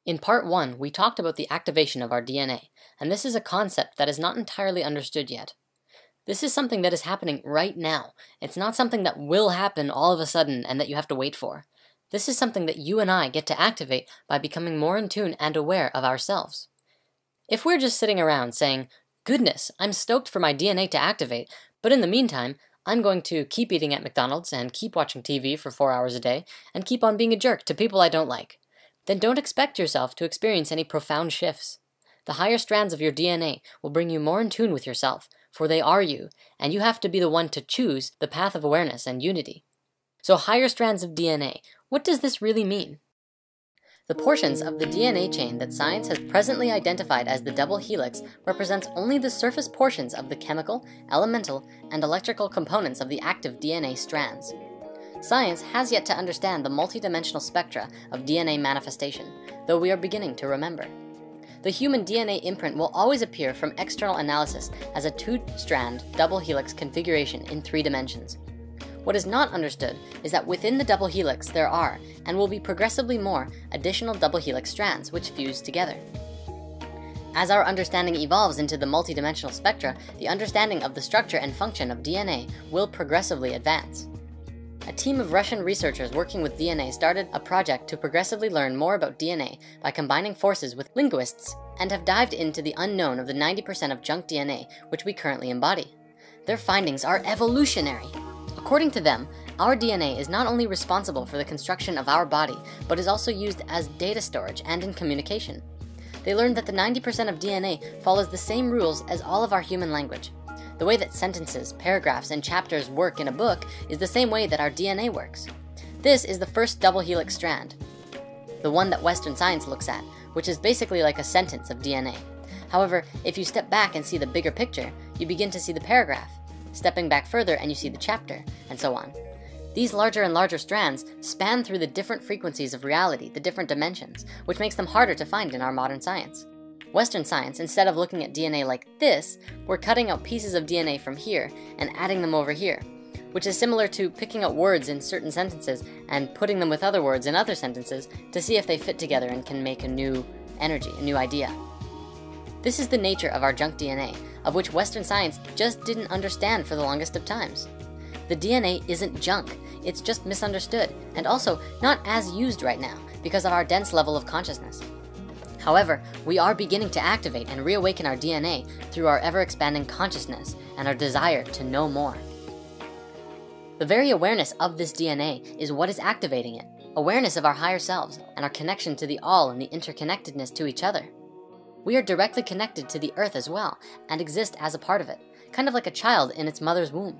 In part 1, we talked about the activation of our DNA, and this is a concept that is not entirely understood yet. This is something that is happening right now. It's not something that will happen all of a sudden and that you have to wait for. This is something that you and I get to activate by becoming more in tune and aware of ourselves. If we're just sitting around saying, "Goodness, I'm stoked for my DNA to activate, but in the meantime, I'm going to keep eating at McDonald's and keep watching TV for 4 hours a day and keep on being a jerk to people I don't like," then don't expect yourself to experience any profound shifts. The higher strands of your DNA will bring you more in tune with yourself, for they are you, and you have to be the one to choose the path of awareness and unity. So higher strands of DNA, what does this really mean? The portions of the DNA chain that science has presently identified as the double helix represents only the surface portions of the chemical, elemental, and electrical components of the active DNA strands. Science has yet to understand the multidimensional spectra of DNA manifestation, though we are beginning to remember. The human DNA imprint will always appear from external analysis as a two-strand double helix configuration in 3 dimensions. What is not understood is that within the double helix there are, and will be progressively more, additional double helix strands which fuse together. As our understanding evolves into the multidimensional spectra, the understanding of the structure and function of DNA will progressively advance. A team of Russian researchers working with DNA started a project to progressively learn more about DNA by combining forces with linguists, and have dived into the unknown of the 90% of junk DNA which we currently embody. Their findings are evolutionary. According to them, our DNA is not only responsible for the construction of our body, but is also used as data storage and in communication. They learned that the 90% of DNA follows the same rules as all of our human language. The way that sentences, paragraphs, and chapters work in a book is the same way that our DNA works. This is the first double helix strand, the one that Western science looks at, which is basically like a sentence of DNA. However, if you step back and see the bigger picture, you begin to see the paragraph. Stepping back further and you see the chapter, and so on. These larger and larger strands span through the different frequencies of reality, the different dimensions, which makes them harder to find in our modern science. Western science, instead of looking at DNA like this, we're cutting out pieces of DNA from here and adding them over here, which is similar to picking out words in certain sentences and putting them with other words in other sentences to see if they fit together and can make a new energy, a new idea. This is the nature of our junk DNA, of which Western science just didn't understand for the longest of times. The DNA isn't junk, it's just misunderstood, and also not as used right now because of our dense level of consciousness. However, we are beginning to activate and reawaken our DNA through our ever-expanding consciousness and our desire to know more. The very awareness of this DNA is what is activating it, awareness of our higher selves and our connection to the all and the interconnectedness to each other. We are directly connected to the earth as well and exist as a part of it, kind of like a child in its mother's womb.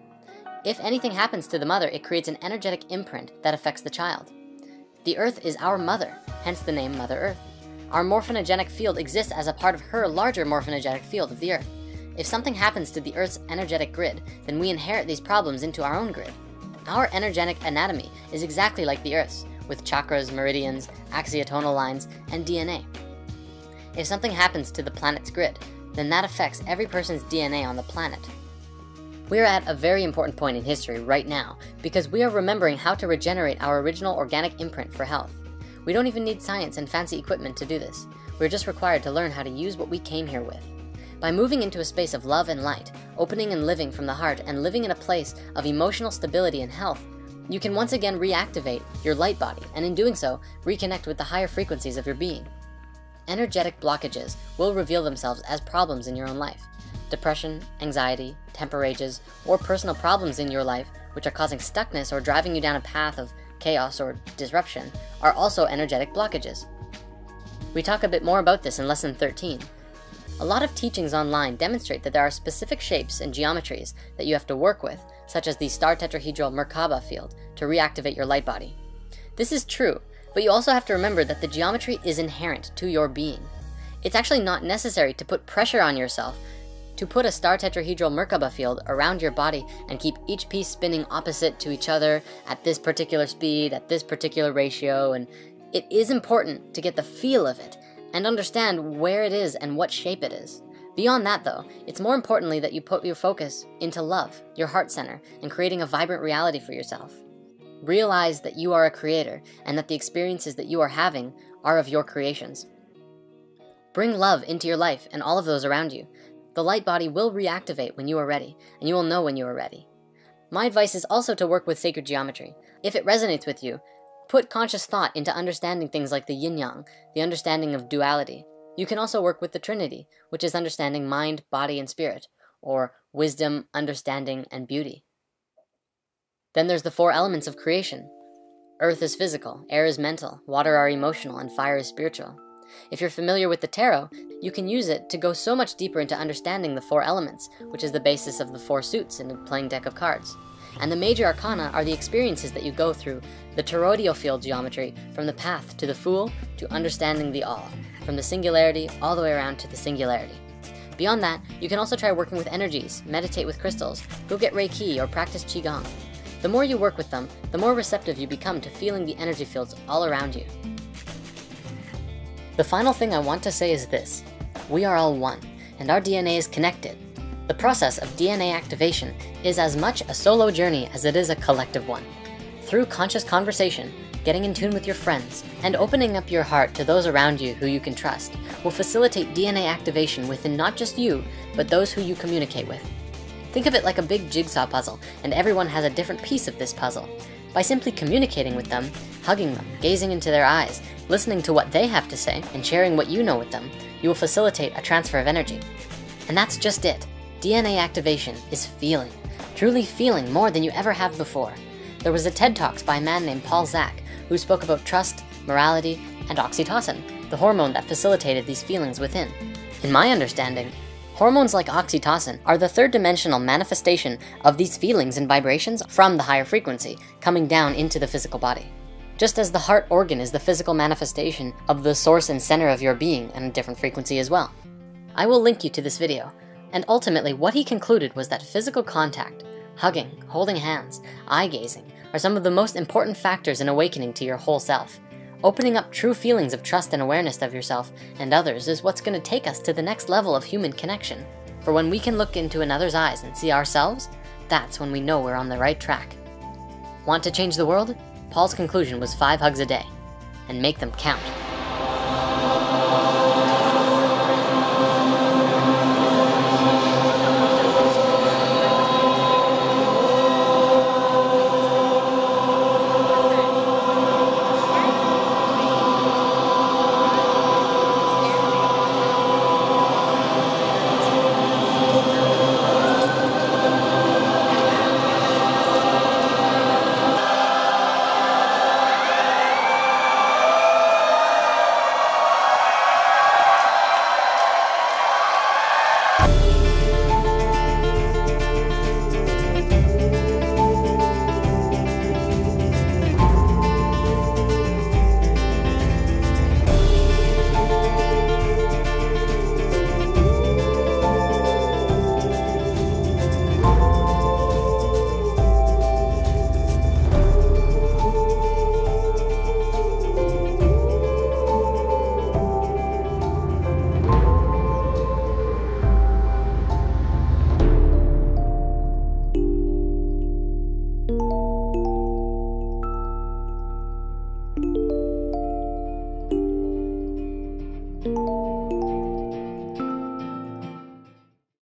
If anything happens to the mother, it creates an energetic imprint that affects the child. The earth is our mother, hence the name Mother Earth. Our morphogenetic field exists as a part of her larger morphogenetic field of the earth. If something happens to the earth's energetic grid, then we inherit these problems into our own grid. Our energetic anatomy is exactly like the earth's, with chakras, meridians, axiotonal lines, and DNA. If something happens to the planet's grid, then that affects every person's DNA on the planet. We are at a very important point in history right now because we are remembering how to regenerate our original organic imprint for health. We don't even need science and fancy equipment to do this. We're just required to learn how to use what we came here with. By moving into a space of love and light, opening and living from the heart, and living in a place of emotional stability and health, you can once again reactivate your light body, and in doing so, reconnect with the higher frequencies of your being. Energetic blockages will reveal themselves as problems in your own life. Depression, anxiety, temper rages, or personal problems in your life which are causing stuckness or driving you down a path of chaos or disruption are also energetic blockages. We talk a bit more about this in lesson 13. A lot of teachings online demonstrate that there are specific shapes and geometries that you have to work with, such as the star tetrahedral Merkaba field, to reactivate your light body. This is true, but you also have to remember that the geometry is inherent to your being. It's actually not necessary to put pressure on yourself to put a star tetrahedral Merkaba field around your body and keep each piece spinning opposite to each other at this particular speed, at this particular ratio, and it is important to get the feel of it and understand where it is and what shape it is. Beyond that though, it's more importantly that you put your focus into love, your heart center, and creating a vibrant reality for yourself. Realize that you are a creator and that the experiences that you are having are of your creations. Bring love into your life and all of those around you. The light body will reactivate when you are ready, and you will know when you are ready. My advice is also to work with sacred geometry. If it resonates with you, put conscious thought into understanding things like the yin-yang, the understanding of duality. You can also work with the Trinity, which is understanding mind, body, and spirit, or wisdom, understanding, and beauty. Then there's the 4 elements of creation. Earth is physical, air is mental, water are emotional, and fire is spiritual. If you're familiar with the tarot, you can use it to go so much deeper into understanding the 4 elements, which is the basis of the 4 suits in a playing deck of cards. And the major arcana are the experiences that you go through, the toroidal field geometry, from the path to the Fool to understanding the all, from the singularity all the way around to the singularity. Beyond that, you can also try working with energies, meditate with crystals, go get Reiki, or practice Qigong. The more you work with them, the more receptive you become to feeling the energy fields all around you. The final thing I want to say is this: we are all one, and our DNA is connected. The process of DNA activation is as much a solo journey as it is a collective one. Through conscious conversation, getting in tune with your friends, and opening up your heart to those around you who you can trust will facilitate DNA activation within not just you, but those who you communicate with. Think of it like a big jigsaw puzzle, and everyone has a different piece of this puzzle. By simply communicating with them, hugging them, gazing into their eyes, listening to what they have to say, and sharing what you know with them, you will facilitate a transfer of energy. And that's just it. DNA activation is feeling, truly feeling more than you ever have before. There was a TED Talks by a man named Paul Zak who spoke about trust, morality, and oxytocin, the hormone that facilitated these feelings within. In my understanding, hormones like oxytocin are the 3rd-dimensional manifestation of these feelings and vibrations from the higher frequency, coming down into the physical body. Just as the heart organ is the physical manifestation of the source and center of your being and a different frequency as well. I will link you to this video, and ultimately what he concluded was that physical contact, hugging, holding hands, eye gazing, are some of the most important factors in awakening to your whole self. Opening up true feelings of trust and awareness of yourself and others is what's going to take us to the next level of human connection. For when we can look into another's eyes and see ourselves, that's when we know we're on the right track. Want to change the world? Paul's conclusion was 5 hugs a day, and make them count.